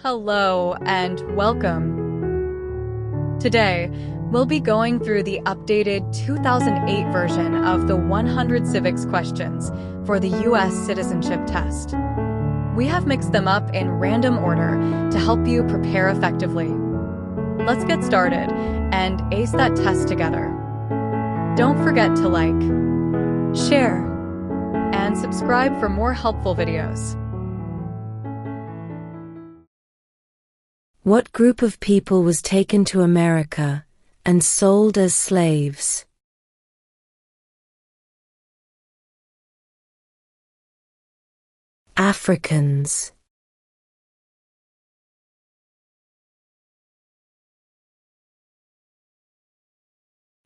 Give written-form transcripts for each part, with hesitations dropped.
Hello and welcome. Today, we'll be going through the updated 2008 version of the 100 Civics Questions for the U.S. Citizenship Test. We have mixed them up in random order to help you prepare effectively. Let's get started and ace that test together. Don't forget to like, share, and subscribe for more helpful videos. What group of people was taken to America and sold as slaves? Africans.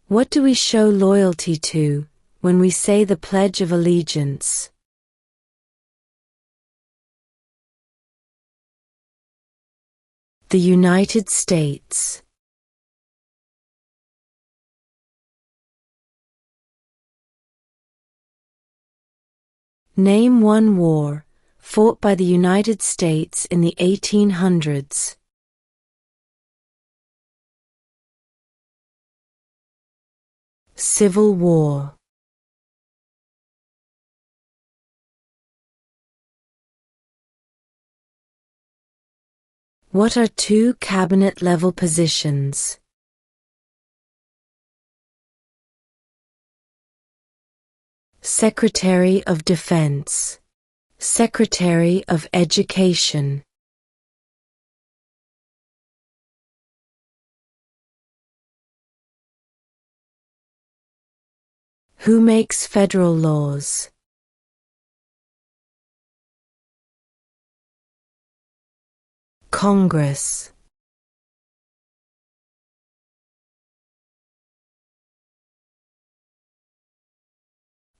What do we show loyalty to when we say the Pledge of Allegiance? The United States. Name one war fought by the United States in the 1800s. Civil War. What are two cabinet-level positions? Secretary of Defense, Secretary of Education. Who makes federal laws? Congress.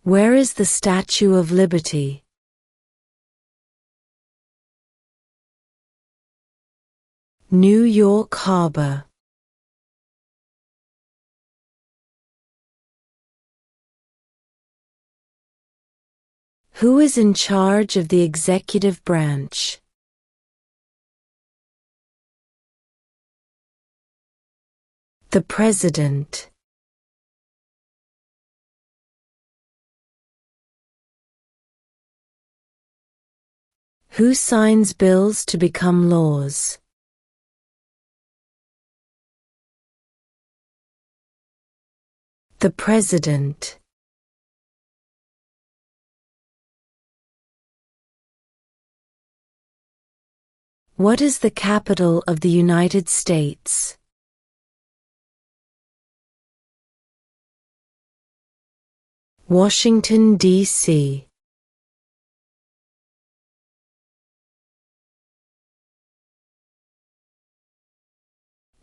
Where is the Statue of Liberty? New York Harbor. Who is in charge of the executive branch? The President. Who signs bills to become laws? The President. What is the capital of the United States? Washington, D.C.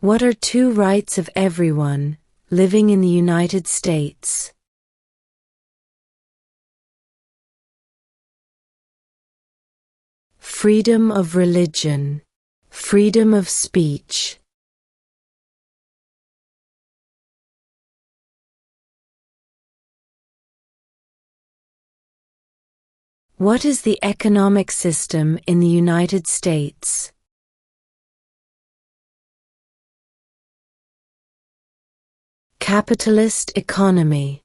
What are two rights of everyone living in the United States? Freedom of religion, freedom of speech. What is the economic system in the United States? Capitalist economy.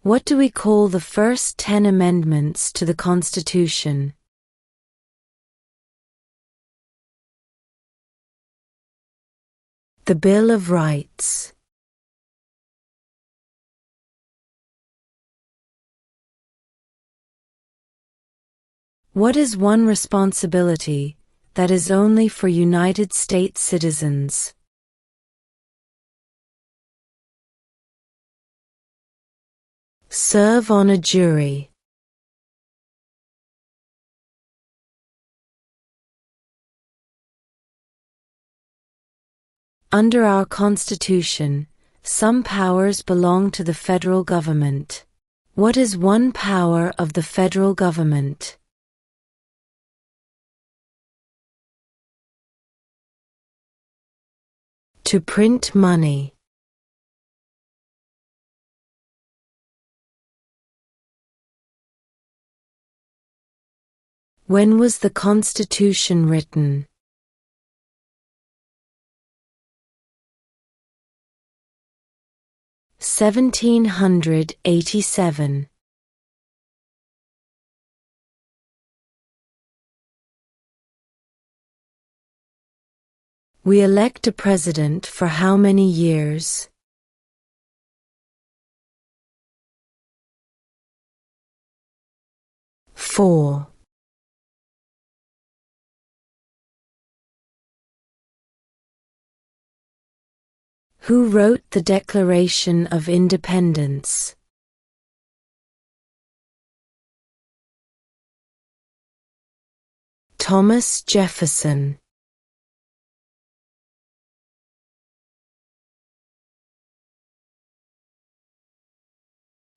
What do we call the first 10 amendments to the Constitution? The Bill of Rights. What is one responsibility that is only for United States citizens? Serve on a jury. Under our Constitution, some powers belong to the federal government. What is one power of the federal government? To print money. When was the Constitution written? 1787. We elect a president for how many years? 4. Who wrote the Declaration of Independence? Thomas Jefferson.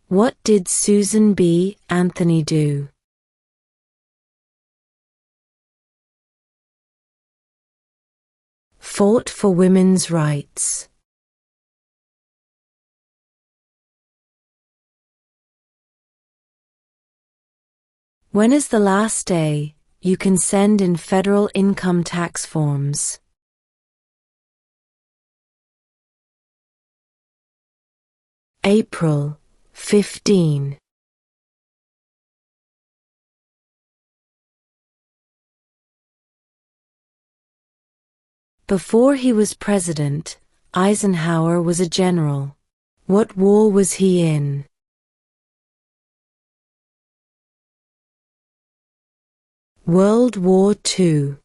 What did Susan B. Anthony do? Fought for women's rights. When is the last day you can send in federal income tax forms? April 15. Before he was president, Eisenhower was a general. What war was he in? World War II.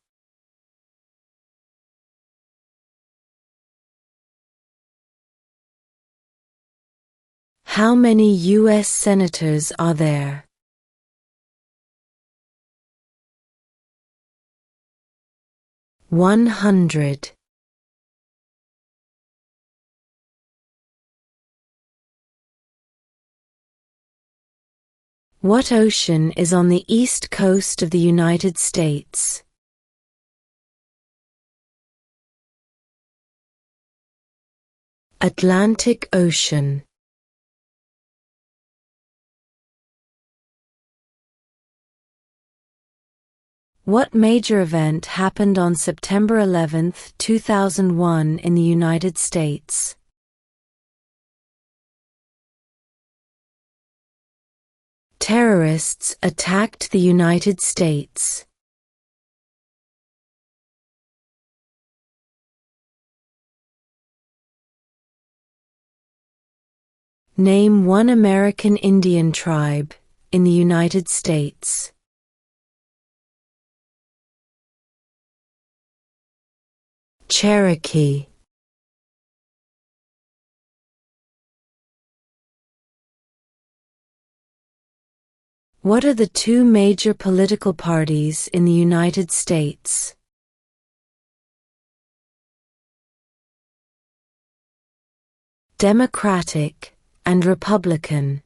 How many U.S. senators are there? 100. What ocean is on the east coast of the United States? Atlantic Ocean. What major event happened on September 11, 2001 in the United States? Terrorists attacked the United States. Name one American Indian tribe in the United States. Cherokee. What are the two major political parties in the United States? Democratic and Republican.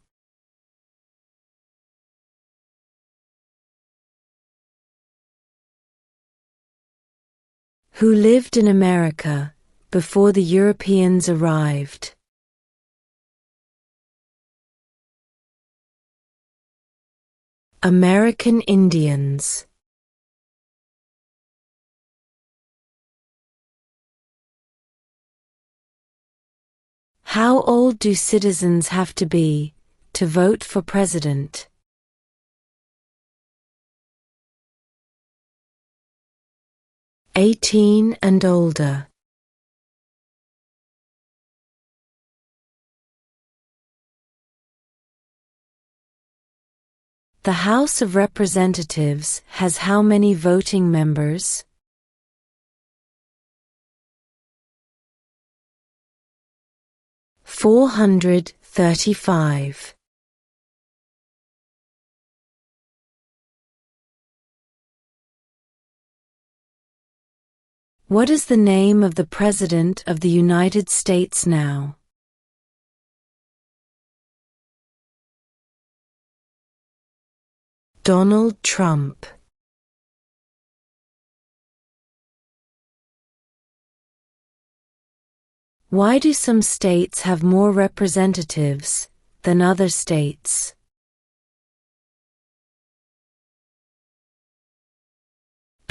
Who lived in America before the Europeans arrived? American Indians. How old do citizens have to be to vote for president? 18 and older. The House of Representatives has how many voting members? 435. What is the name of the President of the United States now? Donald Trump. Why do some states have more representatives than other states?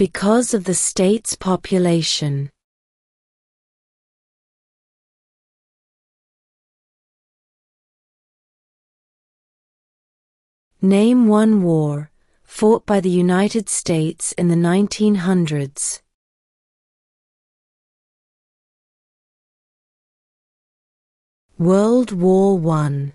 Because of the state's population. Name one war fought by the United States in the 1900s. World War I.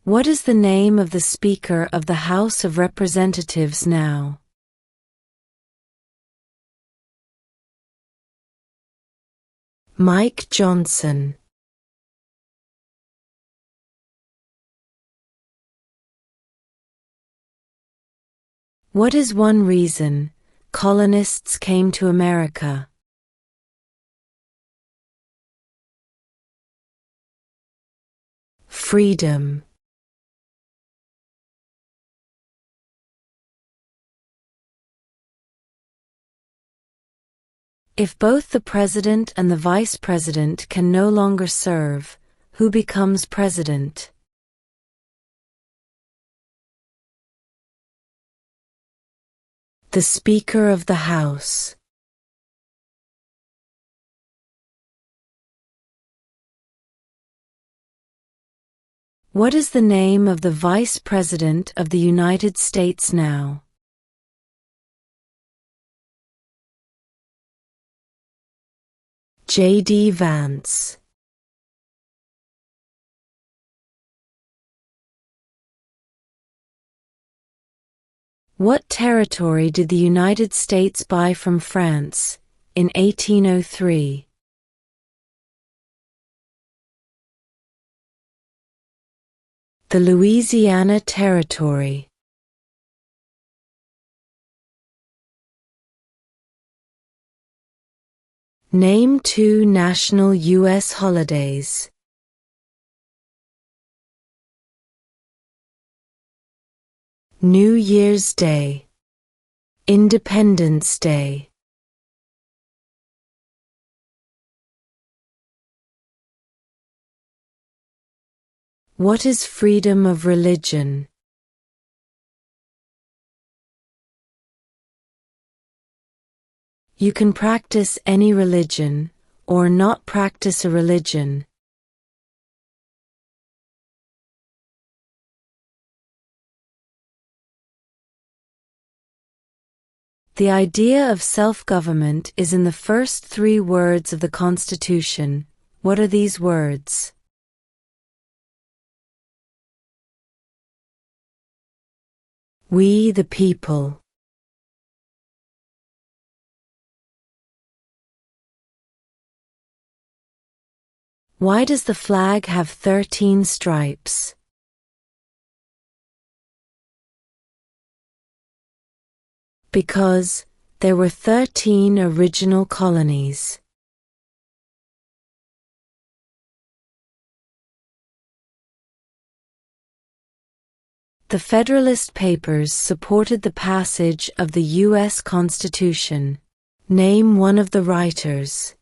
What is the name of the Speaker of the House of Representatives now? Mike Johnson. What is one reason colonists came to America? Freedom. If both the president and the vice president can no longer serve, who becomes president? The Speaker of the House. What is the name of the Vice President of the United States now? J.D. Vance. What territory did the United States buy from France in 1803? The Louisiana Territory. Name two national U.S. holidays. New Year's Day. Independence Day. What is freedom of religion? You can practice any religion, or not practice a religion. The idea of self-government is in the first three words of the Constitution. What are these words? We the people. Why does the flag have 13 stripes? Because there were 13 original colonies. The Federalist Papers supported the passage of the U.S. Constitution. Name one of the writers.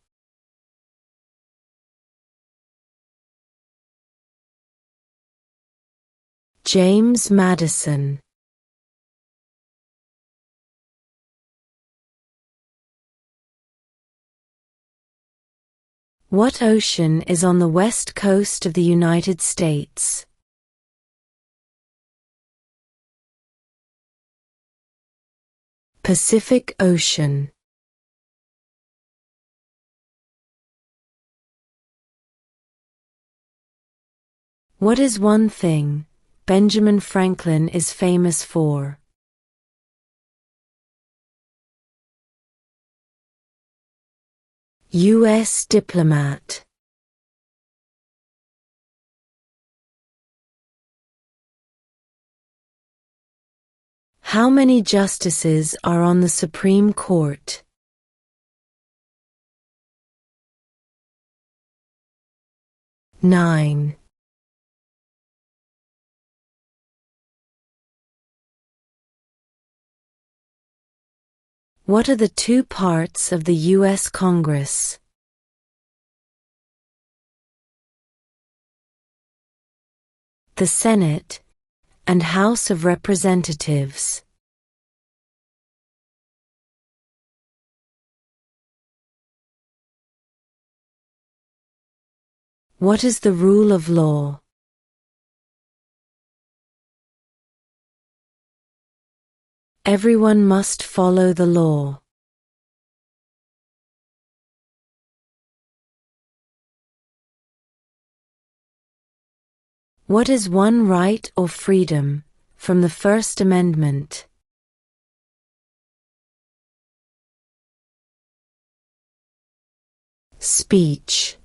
James Madison. What ocean is on the west coast of the United States? Pacific Ocean. What is one thing Benjamin Franklin is famous for? U.S. diplomat. How many justices are on the Supreme Court? 9. What are the two parts of the U.S. Congress? the Senate, and House of Representatives. What is the rule of law? Everyone must follow the law. What is one right or freedom from the First Amendment? Speech.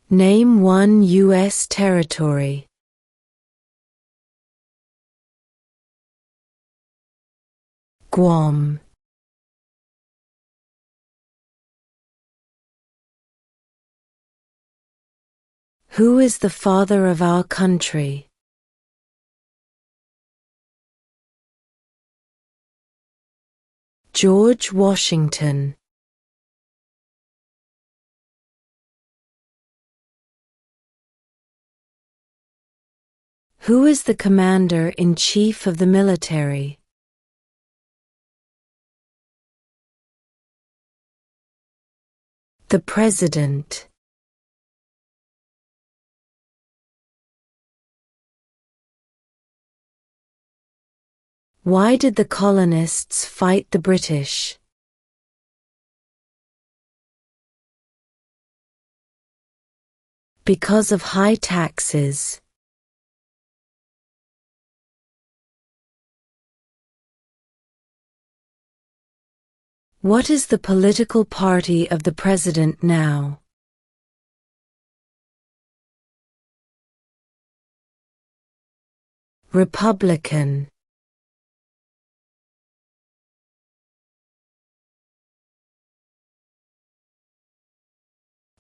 Name one U.S. territory. Guam. Who is the father of our country? George Washington. Who is the commander-in-chief of the military? The President. Why did the colonists fight the British? Because of high taxes. What is the political party of the President now? Republican.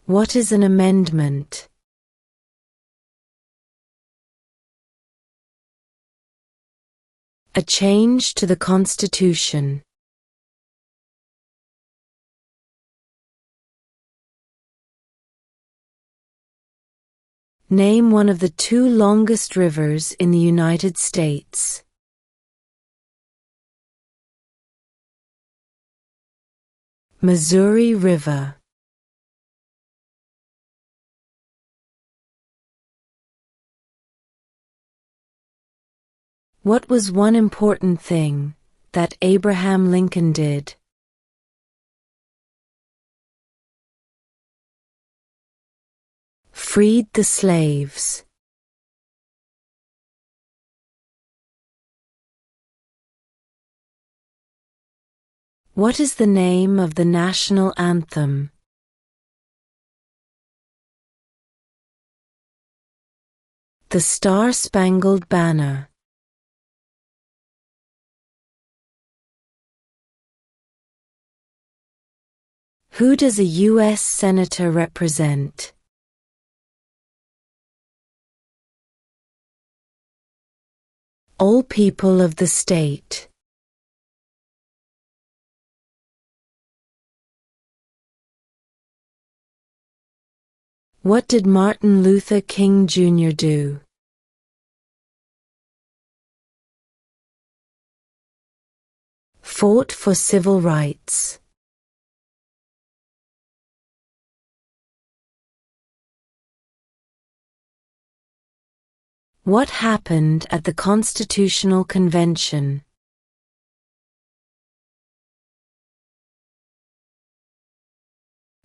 What is an amendment? A change to the Constitution. Name one of the two longest rivers in the United States. Missouri River. What was one important thing that Abraham Lincoln did? Freed the slaves. What is the name of the national anthem? The Star-Spangled Banner. Who does a U.S. Senator represent? All people of the state. What did Martin Luther King Jr. do? Fought for civil rights. What happened at the Constitutional Convention?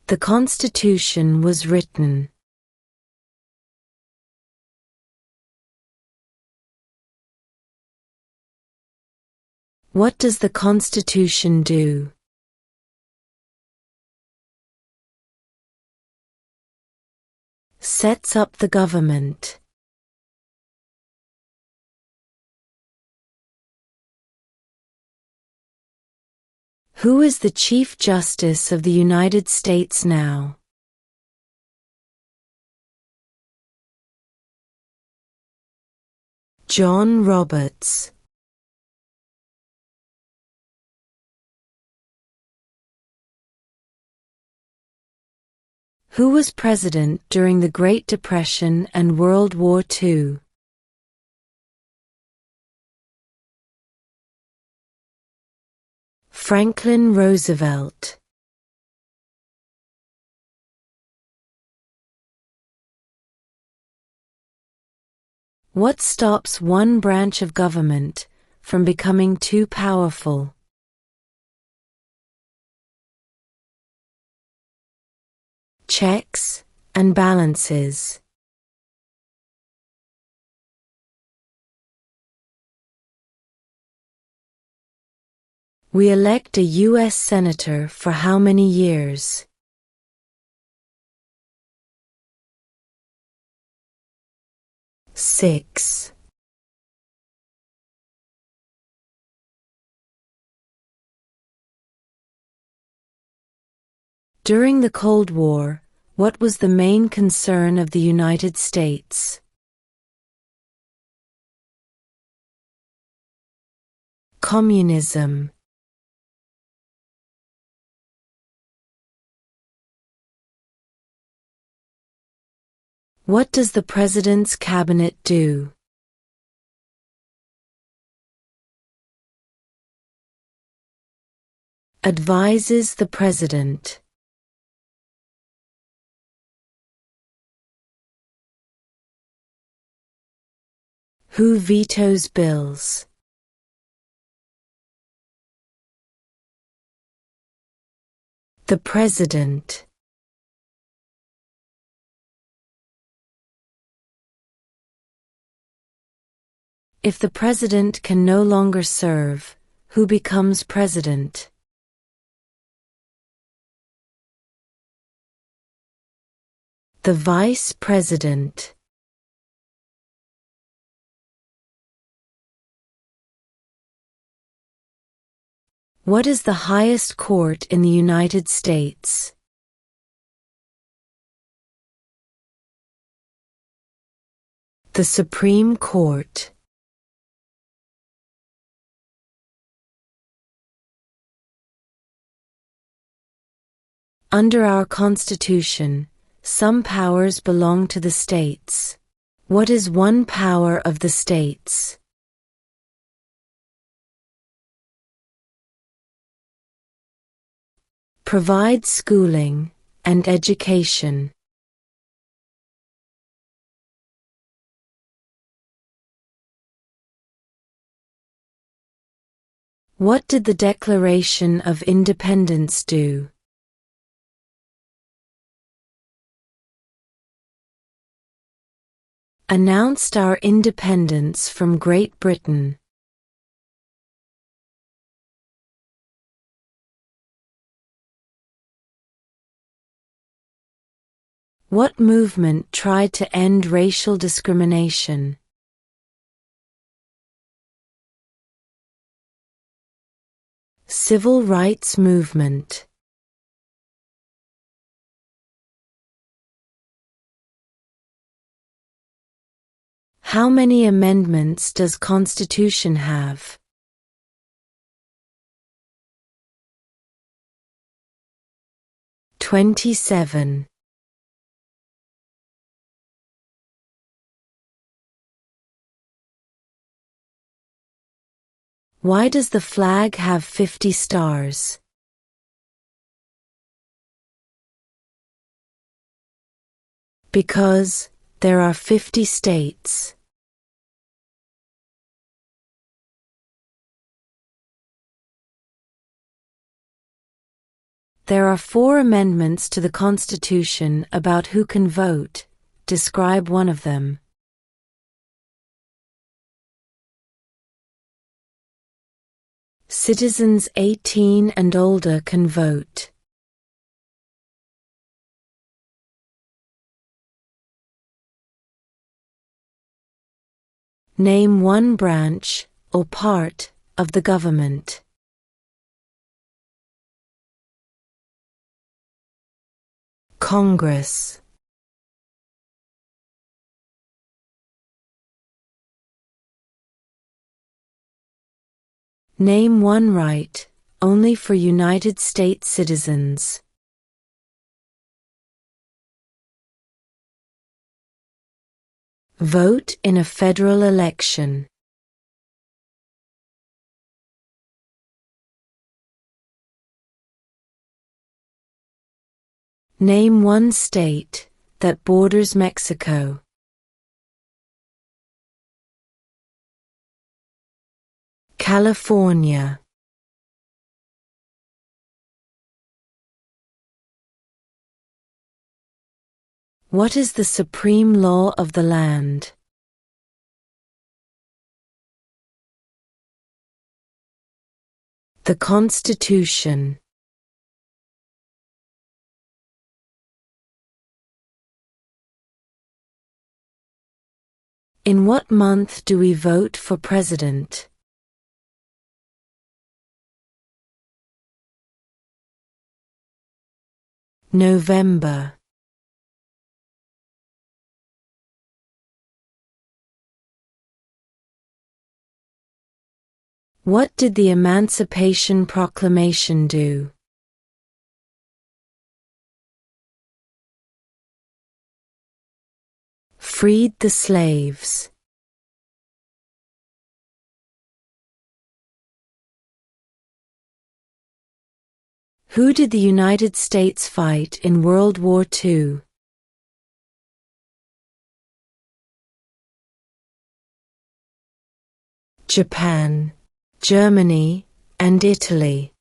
The Constitution was written. What does the Constitution do? Sets up the government. Who is the Chief Justice of the United States now? John Roberts. Who was president during the Great Depression and World War II? Franklin Roosevelt. What stops one branch of government from becoming too powerful? Checks and balances. We elect a U.S. Senator for how many years? 6. During the Cold War, what was the main concern of the United States? Communism. What does the President's Cabinet do? Advises the President. Who vetoes bills? The President. If the President can no longer serve, who becomes President? The Vice President. What is the highest court in the United States? The Supreme Court. Under our Constitution, some powers belong to the states. What is one power of the states? Provide schooling and education. What did the Declaration of Independence do? Announced our independence from Great Britain. What movement tried to end racial discrimination? Civil rights movement. How many amendments does Constitution have? 27. Why does the flag have 50 stars? Because there are 50 states. There are 4 amendments to the Constitution about who can vote. Describe one of them. Citizens 18 and older can vote. Name one branch or part of the government. Congress. Name one right, only for United States citizens. Vote in a federal election. Name one state that borders Mexico. California. What is the supreme law of the land? The Constitution. In what month do we vote for president? November. What did the Emancipation Proclamation do? Freed the slaves. Who did the United States fight in World War II? Japan, Germany, and Italy.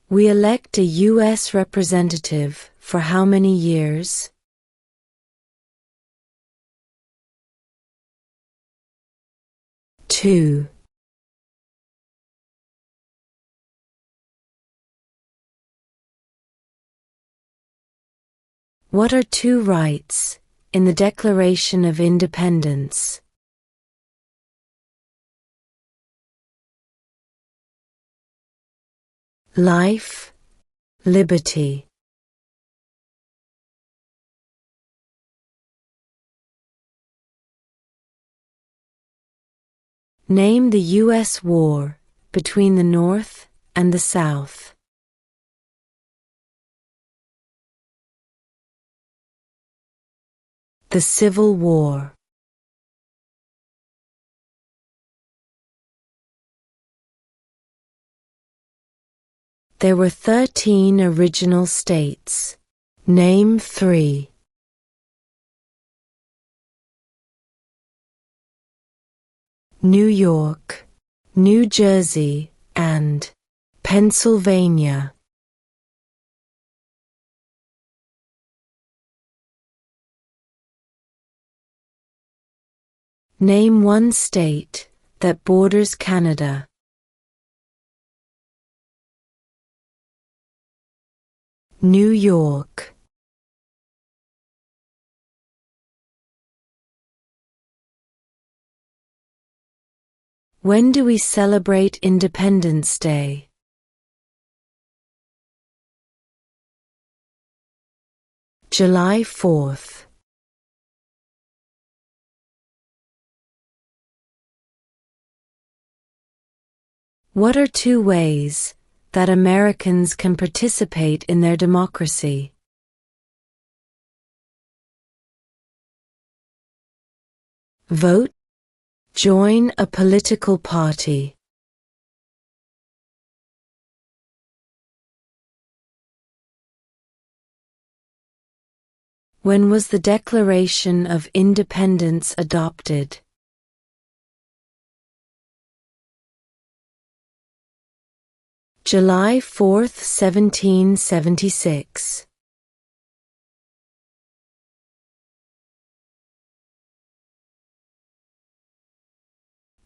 We elect a U.S. representative for how many years? Two. What are two rights in the Declaration of Independence? Life, liberty. Name the U.S. war between the North and the South. The Civil War. There were 13 original states. Name 3. New York, New Jersey, and Pennsylvania. Name one state that borders Canada. New York. When do we celebrate Independence Day? July 4th. What are two ways that Americans can participate in their democracy? Vote. Join a political party. When was the Declaration of Independence adopted? July 4th, 1776.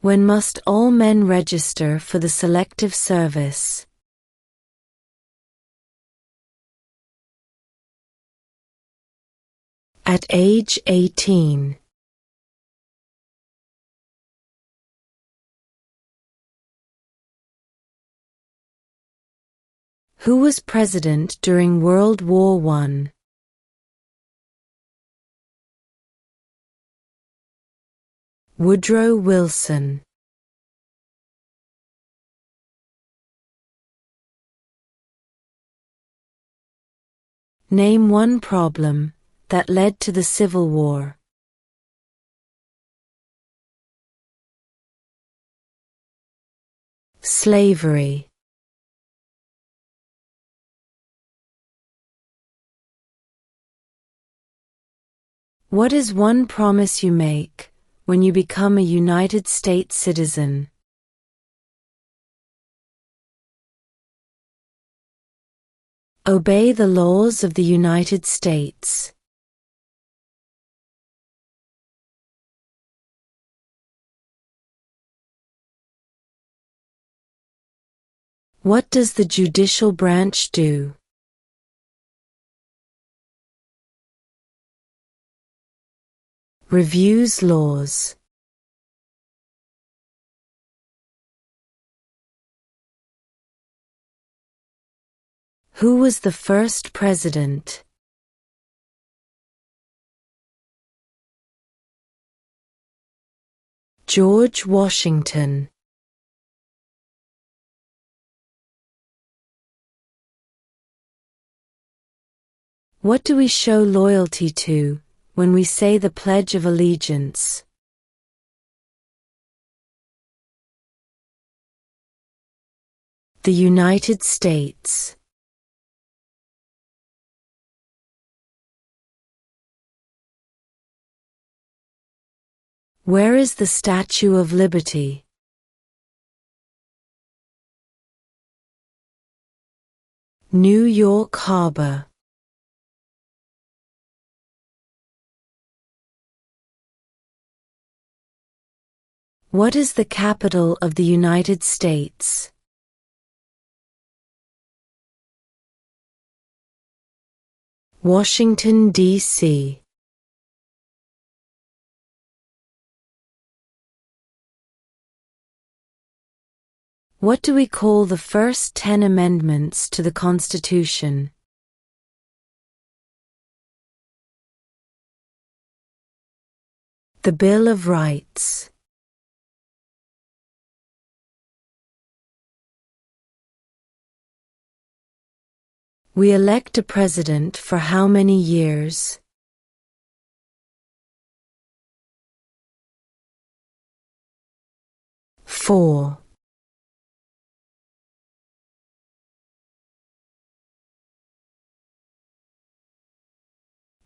When must all men register for the Selective Service? At age 18. Who was president during World War I? Woodrow Wilson. Name one problem that led to the Civil War. Slavery. What is one promise you make when you become a United States citizen? Obey the laws of the United States. What does the judicial branch do? Reviews laws. Who was the first president? George Washington. What do we show loyalty to when we say the Pledge of Allegiance? The United States. Where is the Statue of Liberty? New York Harbor. What is the capital of the United States? Washington, D.C. What do we call the first 10 amendments to the Constitution? The Bill of Rights. We elect a president for how many years? 4.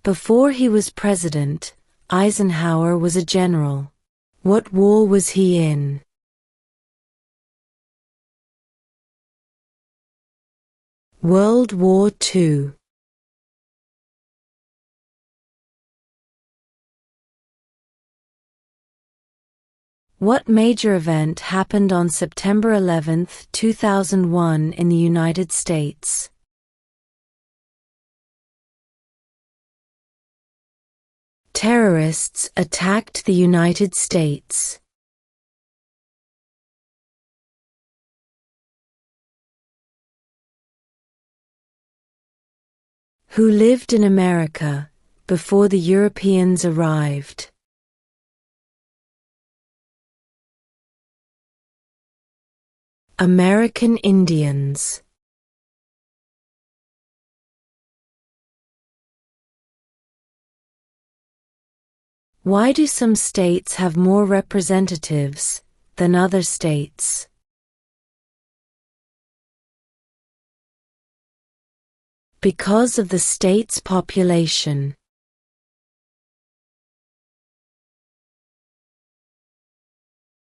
Before he was president, Eisenhower was a general. What war was he in? World War II. What major event happened on September 11, 2001 in the United States? Terrorists attacked the United States. Who lived in America before the Europeans arrived? American Indians. Why do some states have more representatives than other states? Because of the state's population.